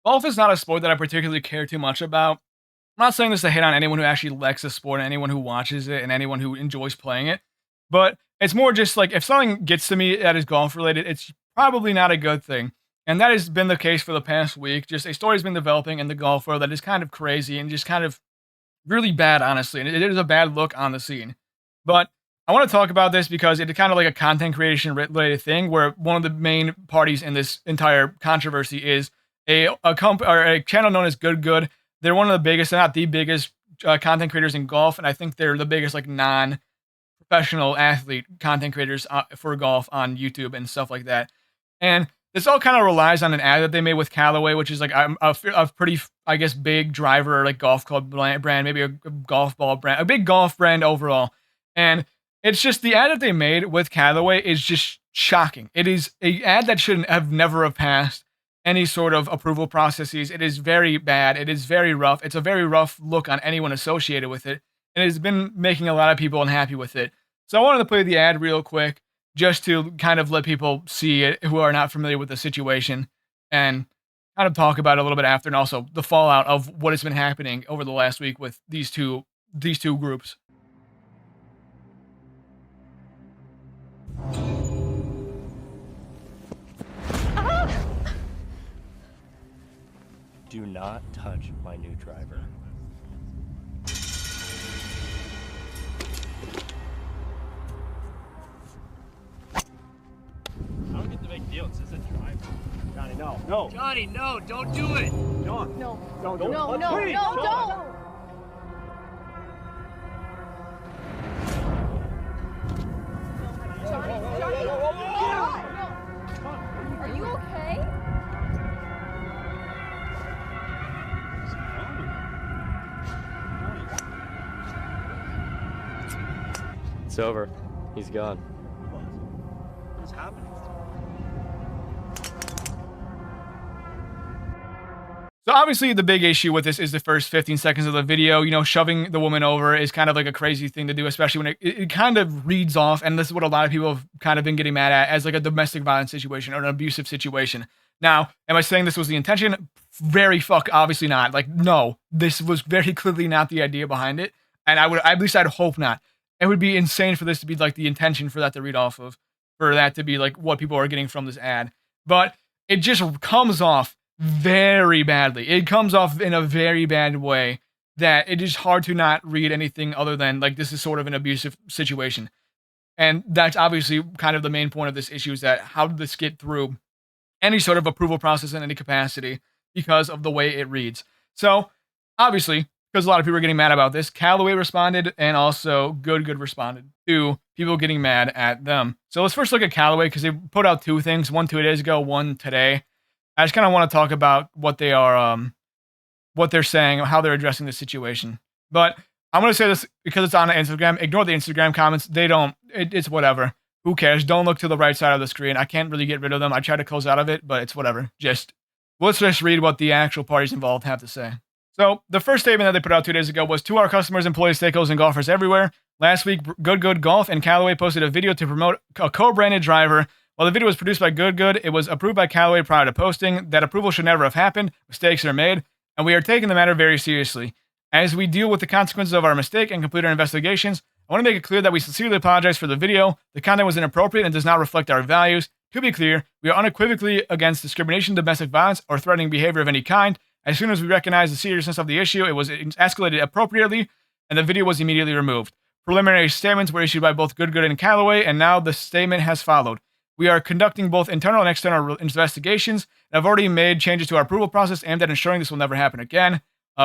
Golf is not a sport that I particularly care too much about. I'm not saying this to hate on anyone who actually likes the sport and anyone who watches it and anyone who enjoys playing it, but it's more just like if something gets to me that is golf related, it's probably not a good thing. And that has been the case for the past week. Just a story's been developing in the golf world that is kind of crazy and just kind of really bad, honestly. And it is a bad look on the scene. But I want to talk about this because it's kind of like a content creation related thing where one of the main parties in this entire controversy is or a channel known as Good Good. They're one of the biggest, if not the biggest, content creators in golf, and I think they're the biggest like non-professional athlete content creators for golf on YouTube and stuff like that. And this all kind of relies on an ad that they made with Callaway, which is like a pretty, I guess, big driver, like golf club brand, maybe a golf ball brand, a big golf brand overall. And it's just the ad that they made with Callaway is just shocking. It is a ad that shouldn't have never have passed any sort of approval processes. It is very bad. It is very rough. It's a very rough look on anyone associated with it. And it's been making a lot of people unhappy with it. So I wanted to play the ad real quick just to kind of let people see it who are not familiar with the situation and kind of talk about it a little bit after and also the fallout of what has been happening over the last week with these two groups. Do not touch my new driver. I don't get the big deal. It's just a driver. Johnny, no. No. Johnny, no. Don't do it. John. No. Don't do it. No, no, Please, no, don't. Are you okay? It's over. He's gone. What's happening? So obviously the big issue with this is the first 15 seconds of the video. You know, shoving the woman over is kind of like a crazy thing to do, especially when it kind of reads off, and this is what a lot of people have kind of been getting mad at, as like a domestic violence situation or an abusive situation. Now, am I saying this was the intention? Obviously not. Like, no, this was very clearly not the idea behind it. And at least I'd hope not. It would be insane for this to be like the intention for that to read off of, for that to be like what people are getting from this ad. But it just comes off very badly. It comes off in a very bad way that it is hard to not read anything other than like this is sort of an abusive situation. And that's obviously kind of the main point of this issue, is that how did this get through any sort of approval process in any capacity because of the way it reads. So obviously, because a lot of people are getting mad about this, Callaway responded and also Good Good responded to people getting mad at them. So let's first look at Callaway because they put out two things, one 2 days ago, one today. I just kind of want to talk about what they're saying, how they're addressing the situation. But I'm going to say this because it's on Instagram. Ignore the Instagram comments. It's whatever. Who cares? Don't look to the right side of the screen. I can't really get rid of them. I try to close out of it, but it's whatever. Let's just read what the actual parties involved have to say. So the first statement that they put out 2 days ago was, to our customers, employees, stakeholders, and golfers everywhere. Last week, Good Good Golf and Callaway posted a video to promote a co-branded driver. While the video was produced by Good Good, it was approved by Callaway prior to posting. That approval should never have happened. Mistakes are made, and we are taking the matter very seriously. As we deal with the consequences of our mistake and complete our investigations, I want to make it clear that we sincerely apologize for the video. The content was inappropriate and does not reflect our values. To be clear, we are unequivocally against discrimination, domestic violence, or threatening behavior of any kind. As soon as we recognized the seriousness of the issue, it was escalated appropriately, and the video was immediately removed. Preliminary statements were issued by both Good Good and Callaway, and now the statement has followed. We are conducting both internal and external investigations, and have already made changes to our approval process aimed at ensuring this will never happen again.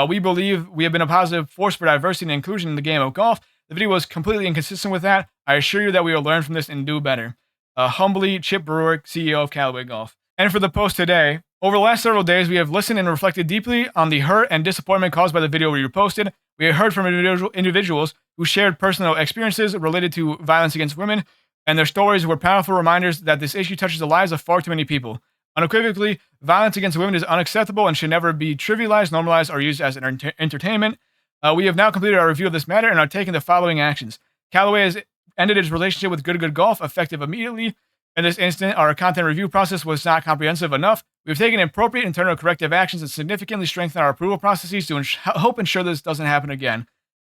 We believe we have been a positive force for diversity and inclusion in the game of golf. The video was completely inconsistent with that. I assure you that we will learn from this and do better. Humbly, Chip Brewer, CEO of Callaway Golf. And for the post today, over the last several days, we have listened and reflected deeply on the hurt and disappointment caused by the video we reposted. We have heard from individuals who shared personal experiences related to violence against women, and their stories were powerful reminders that this issue touches the lives of far too many people. Unequivocally, violence against women is unacceptable and should never be trivialized, normalized, or used as an entertainment. We have now completed our review of this matter and are taking the following actions. Callaway has ended its relationship with Good Good Golf effective immediately. In this instant, our content review process was not comprehensive enough. We've taken appropriate internal corrective actions and significantly strengthened our approval processes to help ensure this doesn't happen again.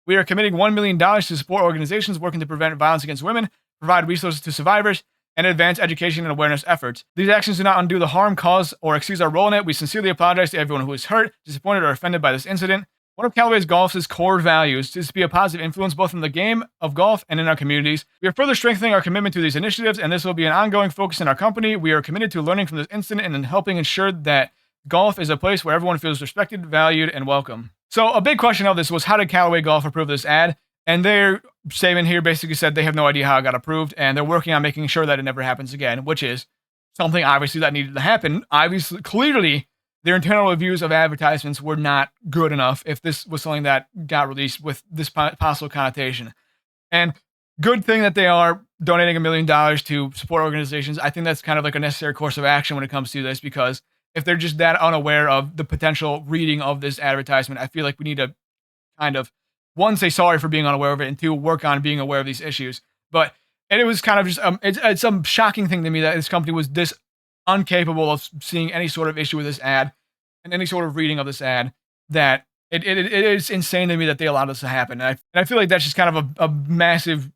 We are committing $1 million to support organizations working to prevent violence against women, provide resources to survivors, and advance education and awareness efforts. These actions do not undo the harm caused or excuse our role in it. We sincerely apologize to everyone who was hurt, disappointed, or offended by this incident. One of Callaway Golf's core values is to be a positive influence both in the game of golf and in our communities. We are further strengthening our commitment to these initiatives, and this will be an ongoing focus in our company. We are committed to learning from this incident and in helping ensure that golf is a place where everyone feels respected, valued, and welcome. So a big question of this was, how did Callaway Golf approve this ad? And their statement here basically said they have no idea how it got approved, and they're working on making sure that it never happens again, which is something obviously that needed to happen. Obviously, clearly, their internal reviews of advertisements were not good enough if this was something that got released with this possible connotation. And good thing that they are donating $1 million to support organizations. I think that's kind of like a necessary course of action when it comes to this, because if they're just that unaware of the potential reading of this advertisement, I feel like we need to kind of, one, say sorry for being unaware of it, and two, work on being aware of these issues. But and it was kind of just, it's some shocking thing to me that this company was this incapable of seeing any sort of issue with this ad and any sort of reading of this ad, that it is insane to me that they allowed this to happen. And I feel like that's just kind of a massive,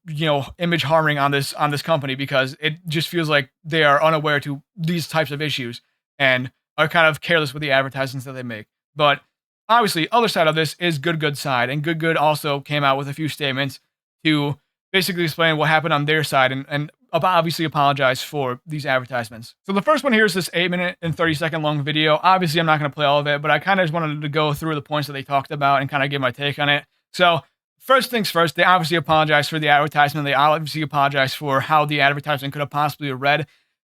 image harming on this company, because it just feels like they are unaware to these types of issues and are kind of careless with the advertisements that they make. But obviously, other side of this is Good side, and Good also came out with a few statements to basically explain what happened on their side and obviously apologize for these advertisements. So the first one here is this 8-minute and 30-second long video. Obviously, I'm not going to play all of it, but I kind of just wanted to go through the points that they talked about and kind of give my take on it. So first things first, they obviously apologized for the advertisement. They obviously apologized for how the advertisement could have possibly read.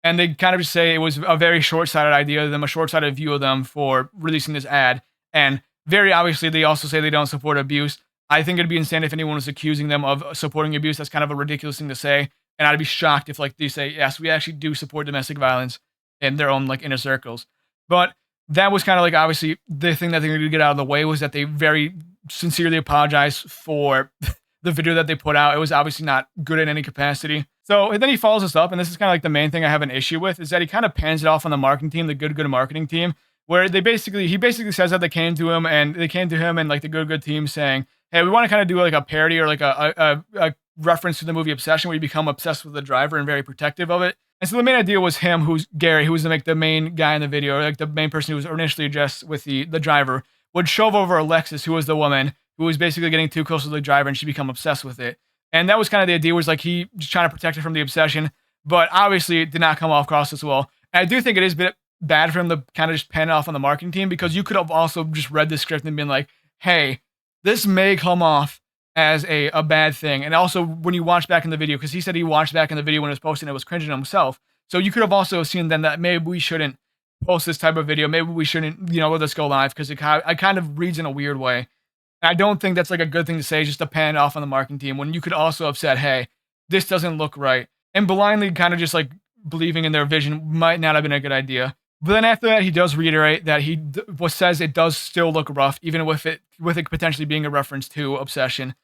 And they kind of just say it was a very short-sighted idea of them, a short-sighted view of them for releasing this ad. And very obviously, they also say they don't support abuse. I think it'd be insane if anyone was accusing them of supporting abuse. That's kind of a ridiculous thing to say. And I'd be shocked if they say, yes, we actually do support domestic violence in their own inner circles. But that was kind of obviously the thing that they needed to get out of the way, was that they very sincerely apologized for the video that they put out. It was obviously not good in any capacity. So and then he follows this up, and this is kind of the main thing I have an issue with, is that he kind of pans it off on the marketing team, the Good marketing team, where he basically says that they came to him and the Good team saying, hey, we want to kind of do a parody or a reference to the movie Obsession, where you become obsessed with the driver and very protective of it. And so the main idea was him, who's Gary, who was the main guy in the video, or the main person who was initially addressed with the driver, would shove over Alexis, who was the woman who was basically getting too close to the driver, and she become obsessed with it. And that was kind of the idea, was he just trying to protect her from the obsession, but obviously it did not come off across as well. And I do think it is a bit bad for him to kind of just pan it off on the marketing team, because you could have also just read the script and been like, hey, this may come off as a bad thing. And also, when you watch back in the video, because he said he watched back in the video when it was posted and it was cringing himself. So you could have also seen then that maybe we shouldn't post this type of video. Maybe we shouldn't, let this go live, because it kind of reads in a weird way. And I don't think that's a good thing to say, just to pan it off on the marketing team, when you could also have said, hey, this doesn't look right. And blindly kind of just believing in their vision might not have been a good idea. But then after that, he does reiterate that he says it does still look rough, even with it potentially being a reference to Obsession.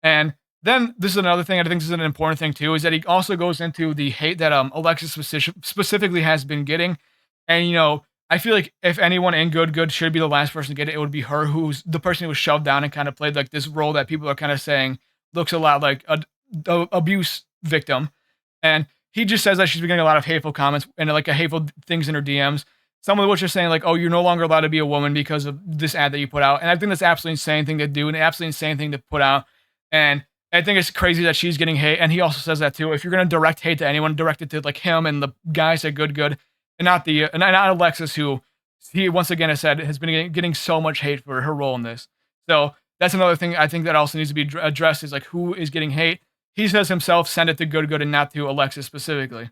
And then this is another thing I think this is an important thing too, is that he also goes into the hate that Alexis specifically has been getting. And I feel like if anyone in Good should be the last person to get it, it would be her, who's the person who was shoved down and kind of played this role that people are kind of saying looks a lot like a abuse victim. And he just says that she's been getting a lot of hateful comments and hateful things in her DMs. Some of which are saying oh, you're no longer allowed to be a woman because of this ad that you put out. And I think that's absolutely insane thing to do, and absolutely insane thing to put out. And I think it's crazy that she's getting hate. And he also says that too. If you're going to direct hate to anyone, direct it to him and the guys at Good, and not Alexis, who he once again has said has been getting so much hate for her role in this. So that's another thing I think that also needs to be addressed, is who is getting hate. He says himself, send it to Good and not to Alexis specifically.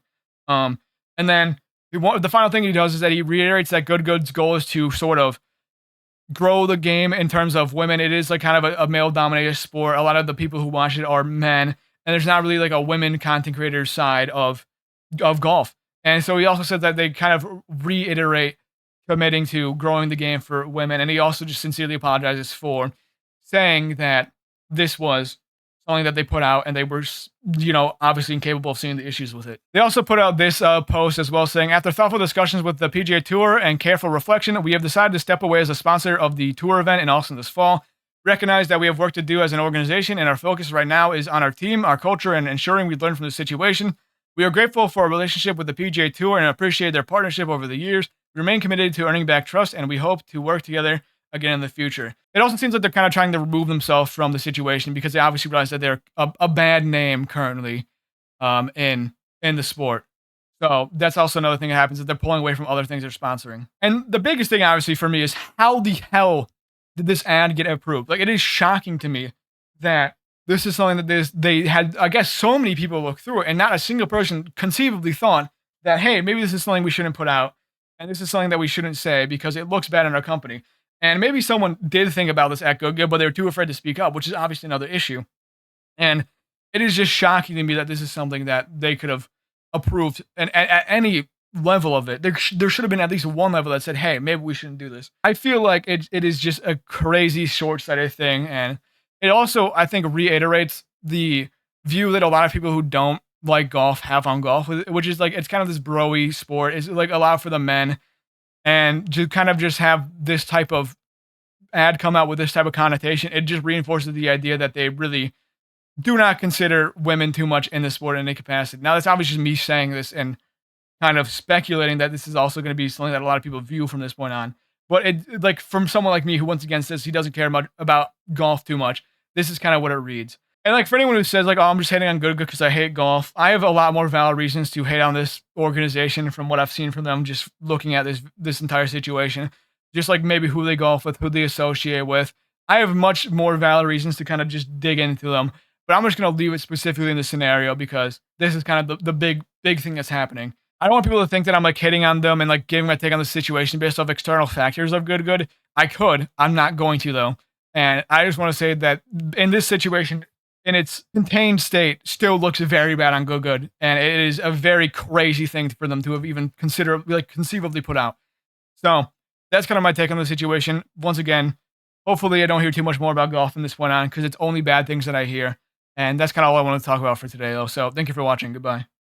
And then the final thing he does is that he reiterates that Good's goal is to sort of grow the game in terms of women. It is kind of a male-dominated sport. A lot of the people who watch it are men, and there's not really a women content creator side of golf. And so he also said that they kind of reiterate committing to growing the game for women, and he also just sincerely apologizes for saying that this was something that they put out, and they were, obviously incapable of seeing the issues with it. They also put out this post as well, saying, after thoughtful discussions with the PGA Tour and careful reflection, we have decided to step away as a sponsor of the tour event in Austin this fall. Recognize that we have work to do as an organization, and our focus right now is on our team, our culture, and ensuring we learn from the situation. We are grateful for our relationship with the PGA Tour and appreciate their partnership over the years. We remain committed to earning back trust, and we hope to work together again in the future. It also seems like they're kind of trying to remove themselves from the situation because they obviously realize that they're a bad name currently in the sport. So that's also another thing that happens, that they're pulling away from other things they're sponsoring. And the biggest thing, obviously, for me is how the hell did this ad get approved? Like, it is shocking to me that this is something that they had, I guess, so many people look through it, and not a single person conceivably thought that, hey, maybe this is something we shouldn't put out, and this is something that we shouldn't say because it looks bad in our company. And maybe someone did think about this at Good, but they were too afraid to speak up, which is obviously another issue. And it is just shocking to me that this is something that they could have approved, and at any level of it. There should have been at least one level that said, hey, maybe we shouldn't do this. I feel like it is just a crazy short-sighted thing, and it also, I think, reiterates the view that a lot of people who don't like golf have on golf, which is like, it's kind of this bro-y sport. It's like allowed for the men, and to kind of just have this type of ad come out with this type of connotation, it just reinforces the idea that they really do not consider women too much in the sport in any capacity. Now, that's obviously just me saying this and kind of speculating that this is also going to be something that a lot of people view from this point on. But it, like, from someone like me who, once again, says he doesn't care much about golf too much, this is kind of what it reads. And like, for anyone who says like, oh, I'm just hating on Good because I hate golf, I have a lot more valid reasons to hate on this organization from what I've seen from them, just looking at this entire situation. Just like maybe who they golf with, who they associate with. I have much more valid reasons to kind of just dig into them. But I'm just going to leave it specifically in this scenario because this is kind of the big thing that's happening. I don't want people to think that I'm like hitting on them and like giving my take on the situation based off external factors of Good. I could. I'm not going to, though. And I just want to say that in this situation, in its contained state, still looks very bad on Good. And it is a very crazy thing for them to have even conceivably put out. So that's kind of my take on the situation. Once again, hopefully I don't hear too much more about golf from this point on, because it's only bad things that I hear. And that's kind of all I want to talk about for today, though. So thank you for watching. Goodbye.